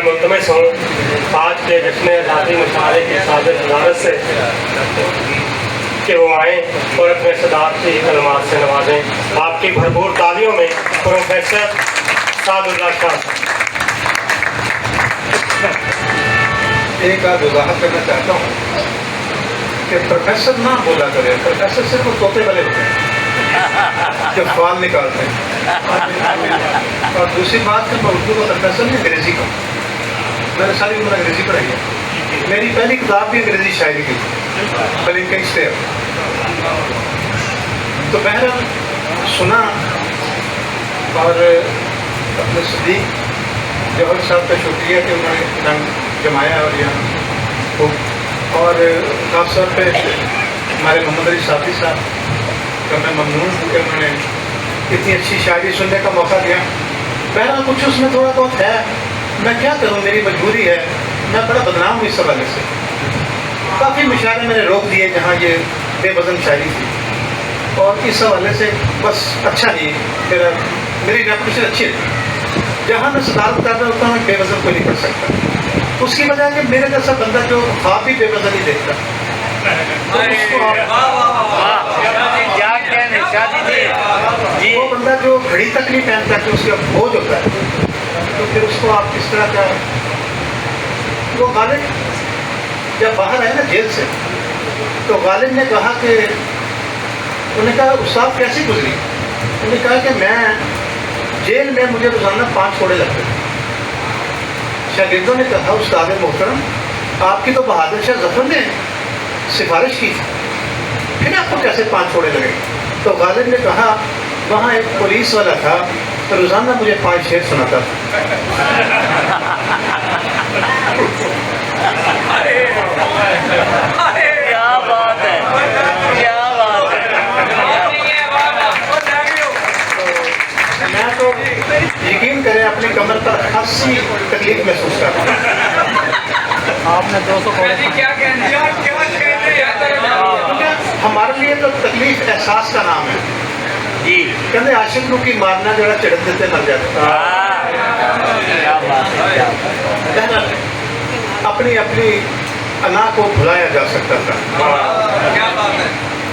میں ملتمس ہوں آج کے جشن آزادی مشاعرے کی صدارت سے کہ وہ آئیں اور اپنے صدارتی کلمات سے نوازیں. آپ کی بھرپور تالیوں میں پروفیسر سعد اللہ شاہ. ایک آدھ وضاحت کرنا چاہتا ہوں کہ پروفیسر نہ بولا کرے. پروفیسر صرف وہ طوطے والے ہوتے ہیں جو فال نکالتے ہیں. اور دوسری بات کہ میں اردو کا پروفیسر نہیں انگریزی کا. میں نے ساری عمر انگریزی پڑھائی ہے. میری پہلی کتاب بھی انگریزی شاعری کی بلنکنگ اسٹیپ. تو بہرحال سنا اور اپنے صدیق جوہر صاحب کا شکریہ کہ انہوں نے رنگ جمایا اور یہاں اور خاص طور پہ ہمارے محمد علی صافی صاحب کا میں ممنون ہوں کہ انہوں نے اتنی اچھی شاعری سننے کا موقع دیا. بہرحال کچھ اس میں تھوڑا بہت ہے. میں کیا کروں, میری مجبوری ہے. میں بڑا بدنام ہوں اس حوالے سے. کافی مشاعرے میں نے روک دیے جہاں یہ بے وزن شاعری تھی اور اس حوالے سے بس اچھا نہیں. میری ریپوٹیشن اچھی ہے. جہاں میں صدارت کر رہا ہوتا ہوں بے وزن کو نہیں کر سکتا. اس کی وجہ کہ میرے جیسا بندہ جو خواب بھی بے وزن ہی دیکھتا وہ بندہ جو گھڑی تک نہیں پہنتا کہ اس کا بوجھ ہوتا ہے تو پھر اس کو آپ کس طرح کا. وہ غالب جب باہر آئے نا جیل سے تو غالب نے کہا کہ انہوں نے کہا استاد کیسی گزری. انہوں نے کہا کہ میں جیل میں مجھے روزانہ 5 کوڑے لگتے تھے. شاگردوں نے کہا استاد محترم آپ کی تو بہادر شاہ ظفر نے سفارش کی تھی, پھر آپ کو کیسے 5 کوڑے لگے. تو غالب نے کہا وہاں ایک پولیس والا تھا تو روزانہ مجھے 5 شعر سناتا تھا. کیا بات ہے, کیا بات ہے. میں تو یقین کریں اپنی کمر پر خاصی تکلیف محسوس کر رہا ہوں. آپ نے 200 کوڑے ہمارے لیے تو تکلیف احساس کا نام ہے. جی کہتے عاشق نو کی مارنا جڑا چڑک دیتے مر جاتا. کیا بات ہے. بہرحال اپنی اپنی انا کو بھلایا جا سکتا تھا.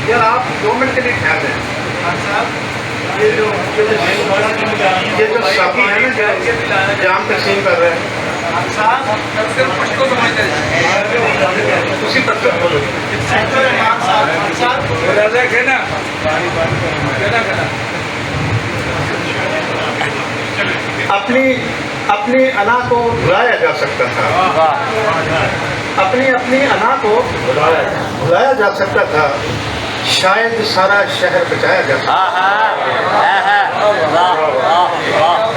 یار آپ 2 منٹ کے لیے ٹھہر دیں. یہ جو ساتھی ہے نا جو جام تقسیم کر رہے ہیں اسی پر بولو. اپنی انا کو بھلایا جا سکتا تھا. اپنی انا کو بھلایا جا سکتا تھا. شاید سارا شہر بچایا جا سکتا.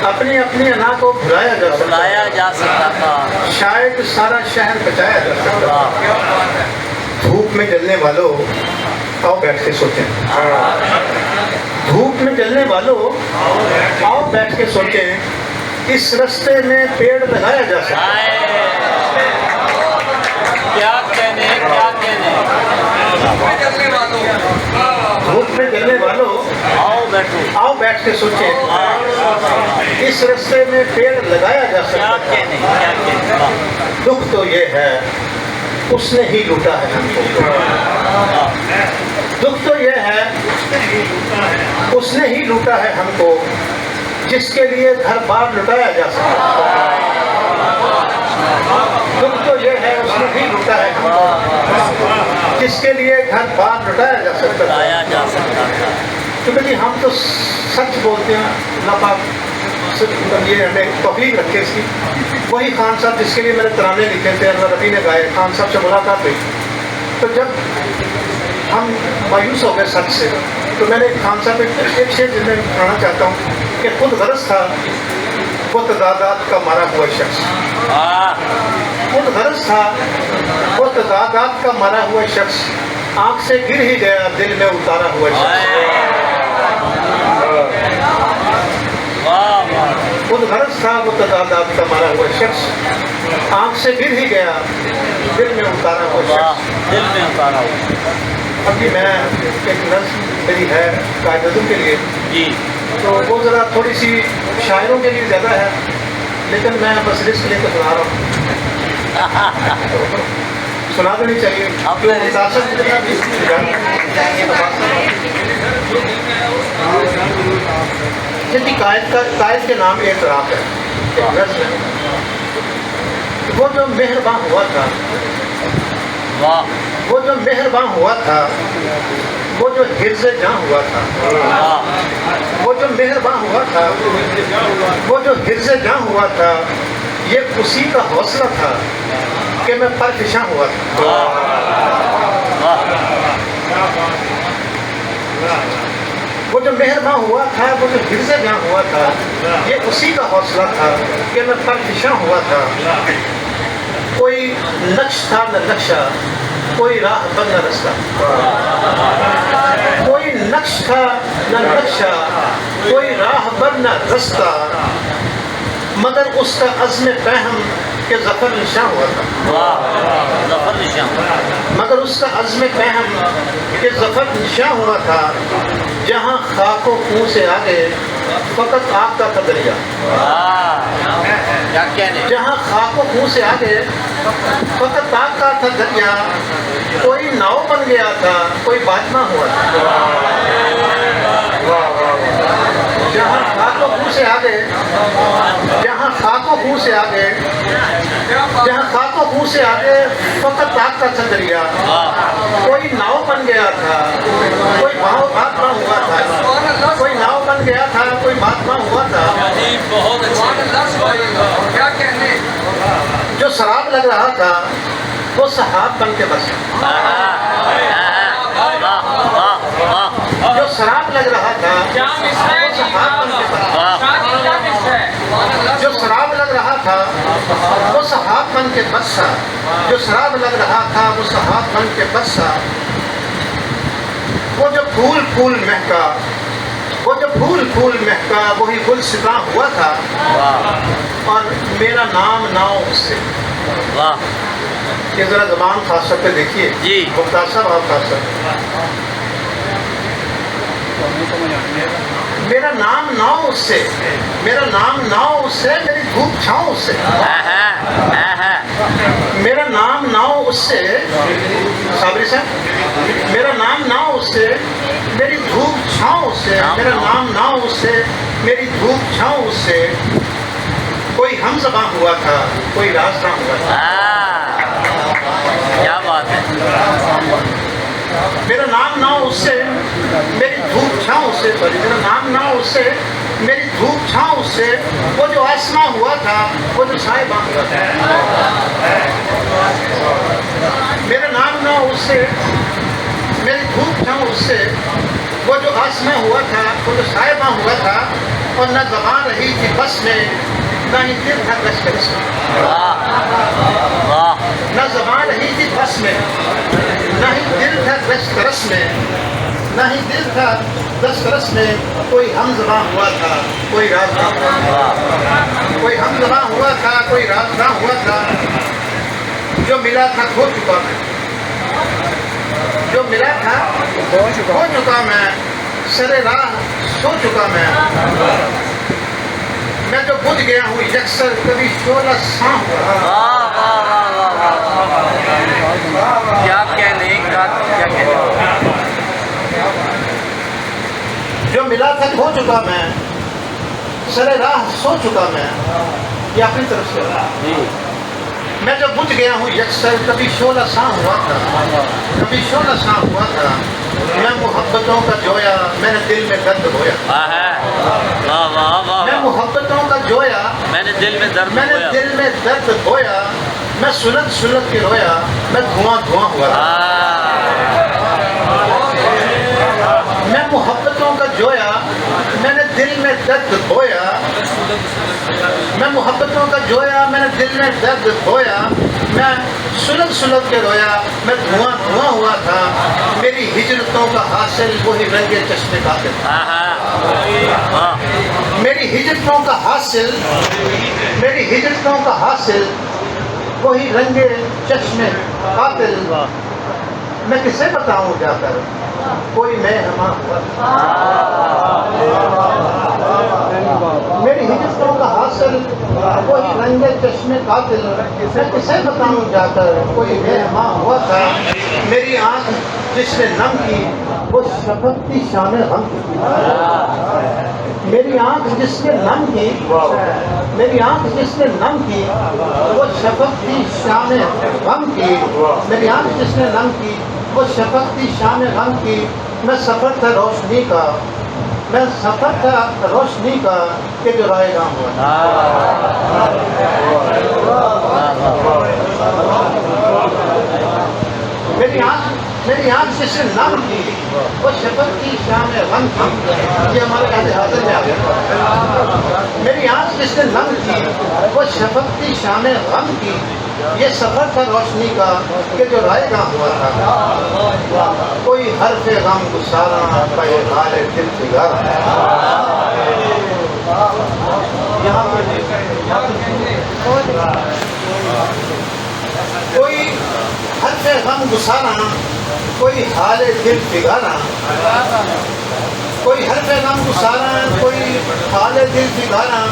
اپنی انا کو بھلایا جا سکتا تھا. شاید سارا شہر بچایا جا سکتا تھا. دھوپ میں جلنے والوں آؤ بیٹھ کے سوچیں. دھوپ میں جلنے والوں آؤ بیٹھ کے سوچیں. اس رستے میں پیڑ لگایا جا سکتا ہے. کیا کہنے, کیا کہنے. دھوپ میں جلنے والوں آؤ بیٹھ کے سوچیں. اس رستے میں پیڑ لگایا جا سکتا ہے. دکھ تو یہ ہے اس نے ہی لوٹا ہے ہم کو. دکھ تو یہ ہے اس نے ہی لوٹا ہے ہم کو جس کے لیے گھر بار لٹایا جا سکتا ہے. دکھ تو یہ ہے اس نے ہی لوٹا ہے ہم کو جس کے لیے گھر بار لٹایا جا سکتا ہے. کیونکہ جی ہم تو سچ بولتے ہیں. اللہ پاک یہ ہمیں توفیق رکھے اس کی. وہی خان صاحب جس کے لیے میں نے ترانے لکھے تھے انور ربی نے گائے, خان صاحب سے ملاقات ہوئی تو جب ہم مایوس ہو گئے سچ سے تو میں نے خان صاحب ایک شعر جس میں پڑھنا چاہتا ہوں کہ خود غرض تھا وہ تضادات کا مارا ہوا شخص. خود غرض تھا وہ تضادات کا مارا ہوا شخص. آنکھ سے گر ہی گیا دل میں اتارا ہوا شخص. خود غرض تھا وہ تضادات کا مارا ہوا شخص. آنکھ سے گر ہی گیا دل میں اتارا ہوا شخص. دل میں اتارا ہوا. ابھی میں ایک نظم میری ہے قائد اعظم کے لیے جی تو وہ ذرا تھوڑی سی شاعروں کے لیے زیادہ ہے لیکن میں بس رسک لے کے سنا رہا ہوں. سنا دینی چاہیے. اپنے متاثر کتنا بھی جی قائد کے نام اعتراف ہے. ایک غزل ہے. وہ جو مہربان ہوا تھا، واہ وہ جو مہربان ہوا تھا، وہ جو حرز جاں ہوا تھا، واہ وہ جو مہربان ہوا تھا، وہ جو حرز جاں ہوا تھا، یہ اسی کا حوصلہ تھا کہ میں پرفشاں ہوا تھا. وہ جو مہربان ہوا تھا، وہ جو حرز جاں ہوا تھا، یہ اسی کا حوصلہ تھا کہ میں پرفشاں ہوا تھا. کوئی نقش تھا نہ نقشہ، کوئی راہ پر نہ رستہ. کوئی نقش تھا نہ نقشہ، کوئی راہ پر نہ رستہ، مگر اس کا عزم پہم کہ ظفر نشاں ہوا تھا. واہ ظفر نشاں. مگر اس کا عزم پہم کہ ظفر نشاں ہوا تھا. جہاں خاک و خون سے آگے فقط آگ کا تھا دریا. کیا کہنے. جہاں خاک و خون سے آگے فقط آگ کا تھا دریا. کوئی ناؤ بن گیا تھا، کوئی باجمہ ہوا تھا. جہاں خاک و خون سے آگے، جہاں خاک و خون سے آگے، جہاں خاک و خون سے آگے فقط آگ کا تھا دریا. کوئی ناؤ بن گیا تھا، کوئی باتمہ ہوا تھا. کوئی ناؤ بن گیا تھا، کوئی باتمہ ہوا تھا. بہت کیا کہنے. جو سراب لگ رہا تھا وہ سحاب بن کے بس. جو سراب لگ رہا تھا وہ سحاب بن کے بس. جو سراب لگ رہا تھا وہ سحاب بن کے بسا. جو سراب لگ رہا تھا وہ سحاب بن کے بسا. وہ جو پھول پھول مہکا، وہ جو پھول پھول مہکا، وہی گلستاں ہوا تھا. اور میرا نام ناؤ اس سے. واہ یہ ذرا زبان خاص طور پہ دیکھیے. جی. مختار صاحب آپ خاص طور پہ. میرا نام ناؤ اس سے، میرا نام ناؤ اس سے، میری دھوپ چھاؤں اس سے. میرا نام ناؤ اس سے، صابری صاحب، میرا نام ناؤ اس سے، میری دھوپ چھاؤں اس سے. میرا نام ناؤ اس سے، میری دھوپ چھاؤں اس سے. کوئی ہم زباں ہوا تھا، کوئی رازداں ہوا تھا. کیا بات ہے. میرا نام ناؤ اس سے، میری دھوپ چھاؤں اس سے. سوری، میرا نام ناؤ اس سے، میری دھوپ چھاؤں اس سے. وہ جو آسماں ہوا تھا، وہ جو صاحباں ہوا تھا. میرا نام ناؤ اس سے، میری دھوپ چھاؤں اس سے. وہ جو آسماں ہوا تھا، وہ جو صاحباں ہوا تھا. اور نہ زبان رہی تھی بس میں، نہ ہی دل تھا لشکر میں. نہ زبان رہی تھی بس میں، نہ ہی دل تھا دسترس میں. نہ ہی دل تھا دسترس میں. کوئی ہم زباں ہوا تھا، کوئی رازداں ہوا تھا. کوئی ہم زباں ہوا تھا، کوئی رازداں ہوا تھا. جو ملا تھا کھو چکا میں، جو ملا تھا کھو چکا میں. سر راہ سو چکا میں. میں جو بجھ گیا ہوں یکسر، کبھی شعلہ ساں ہوا. کیا کہنے. کیا کہنے. جو ملا تھا کھو چکا میں، سر راہ سو چکا میں. یہ اپنی طرف سے. میں جو بجھ گیا ہوں یکسر، کبھی شعلہ ساں ہوا تھا، کبھی شعلہ ساں ہوا تھا. میں محبتوں کا جویا، میں نے دل میں درد ہویا. میں محبتوں کا جویا، میں نے دل میں درد میں نے ہویا. دل میں درد ہویا. میں سلگ سلگ کے رویا، میں دھواں دھواں ہوا تھا. میں محبتوں کا جویا، میں نے دل میں درد ہویا. میں محبتوں کا جویا، میں نے دل میں درد ہویا. میں سلگ سلگ کے رویا، میں دھواں دھواں ہوا تھا. میری ہجرتوں کا حاصل وہی رنگ چشمے قاتل. میری ہجرتوں کا حاصل، میری ہجرتوں کا حاصل وہی رنگ چشمے قاتل. میں کسے بتاؤں جا کر کوئی میں ہما ہوا تھا، میری ہجرتوں کا حاصل وہی رنگ چشم قاتل، میں کسے بتاؤں جا کر کوئی میں ہما ہوا تھا، میری آنکھ جس نے نم کی وہ شفق کی شان غم کی، میری آنکھ جس نے نم کی، میری آنکھ جس نے نم کی وہ شفق کی شان غم کی، میری آنکھ جس نے نم کی وہ شفق کی شان غم کی، میں سفر تھا روشنی کا، میں سفر تھا روشنی کا کہ جو رائے گاہ ہوا، میری آنکھ جس نے نم کی وہ شفق کی شان غم کی، یہ ہمارے عہد حاضر میں آ گیا، میری آنکھ جس نے نم کی وہ شفق کی شان غم کی، یہ سفر تھا روشنی کا کہ جو رائے گاہ ہوا تھا، کوئی حرف غم گسارا پہ حال دل فگارا، کوئی حرف غم گسارا کوئی حال دل فگارا، کوئی حرف غم گسارا کوئی حال دل فگارا،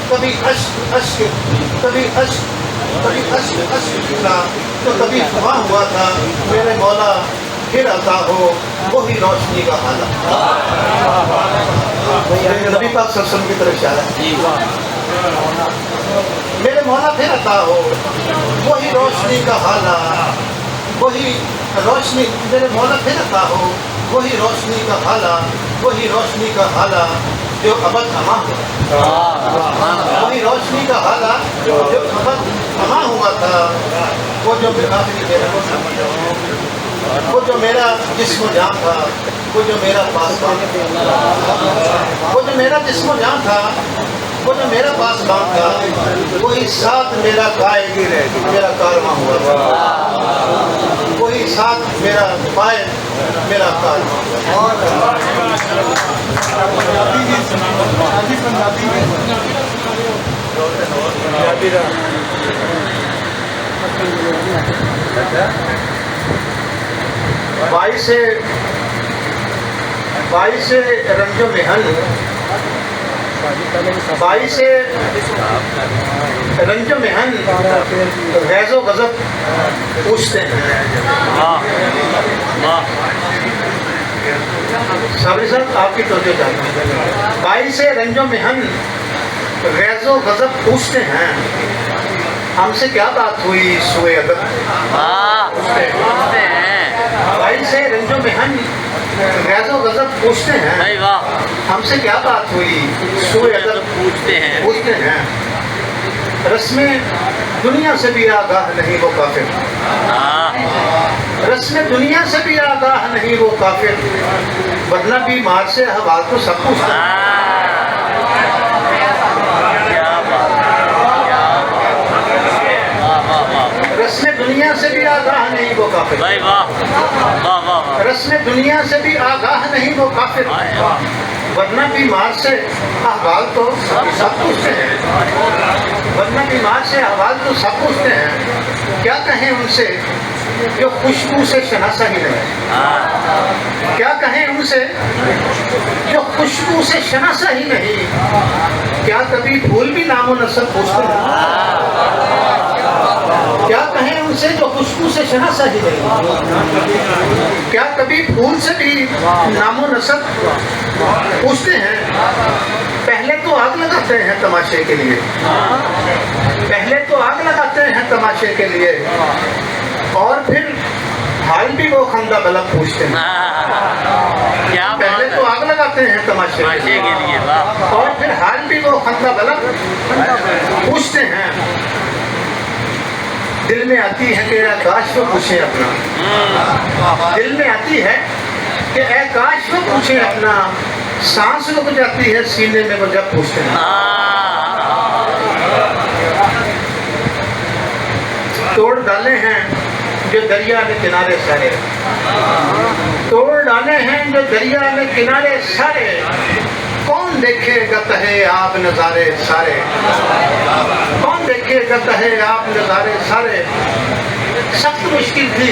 کبھی اشک اشک کبھی اشک کبھی اشک اشک نکلا تو کبھی خواہ ہوا تھا، میرے مولا پھر عطا ہو وہی روشنی کا حالہ، نبی پاک صلی اللہ علیہ وسلم کی طرف اشارہ ہے، میرے مولا پھر عطا ہو وہی روشنی کا حالہ، وہی روشنی، میرے مولا پھر عطا ہو وہی روشنی کا حالہ، وہی روشنی کا حالہ جو ابد ہما ہوا، وہی روشنی کا حالہ جو ابد ہما ہوا تھا، وہ جو وہ جو میرا جسم و جان تھا، وہ جو میرا پاسبان تھا، وہ جو میرا جسم و جان تھا، وہ جو میرا پاسبان تھا، وہی ساتھ میرا قائد میرا کارواں ہوا تھا، وہی ساتھ میرا قائد میرا کارواں ہوا باعث رنج و محن، باعث رنج و محن غیظ و غضب پوچھتے ہیں، صابری صاحب آپ کی توجہ چاہتے ہیں، باعث رنج و محن غیظ و غضب پوچھتے ہیں، ہم سے کیا بات ہوئی سوئے ادب، باعث رنج و محن غیظ و غضب پوچھتے ہیں، ہم سے کیا بات ہوئی سوئے ادب پوچھتے ہیں، رسم دنیا سے بھی آگاہ نہیں وہ کافر، رسم دنیا سے بھی آگاہ نہیں وہ کافر، ورنہ بیمار سے احوال تو سب پوچھتے ہیں، رسم دنیا سے بھی آگاہ نہیں وہ کافر، رسم دنیا سے بھی آگاہ نہیں وہ کافر، ورنہ بیمار سے احوال تو سب پوچھتے ہیں، ورنہ بیمار سے احوال تو سب پوچھتے ہیں، کیا کہیں ان سے جو خوشبو سے شناسا ہی نہیں، کیا کہیں ان سے جو خوشبو سے شناسا ہی نہیں، کیا کبھی پھول بھی نام و نسب پوچھتے ہیں، کیا کہیں ان سے جو خوشبو سے شناسا ہی نہیں، کیا کبھی پھول سے بھی نام و نسب پوچھتے ہیں، پہلے تو آگ لگاتے ہیں تماشے کے لیے، پہلے تو آگ لگاتے ہیں تماشے کے لیے، اور پھر حال بھی وہ خندہ بلب پوچھتے ہیں، پہلے تو آگ لگاتے ہیں تماشے کے لیے، اور پھر حال بھی وہ خندہ بلب پوچھتے ہیں، دل میں آتی ہے کہ اے کاش وہ پوچھیں اپنا، دل میں آتی ہے کہ اے کاش وہ پوچھیں اپنا، سانس رک جاتی ہے سینے میں وہ جب پوچھتے ہیں، توڑ ڈالے ہیں جو دریا کے کنارے سارے، توڑ ڈالے ہیں جو دریا کے کنارے سارے، کون دیکھے گا تہے آپ نظارے سارے، کون دیکھے گا تہے آپ نظارے سارے، سخت مشکل تھی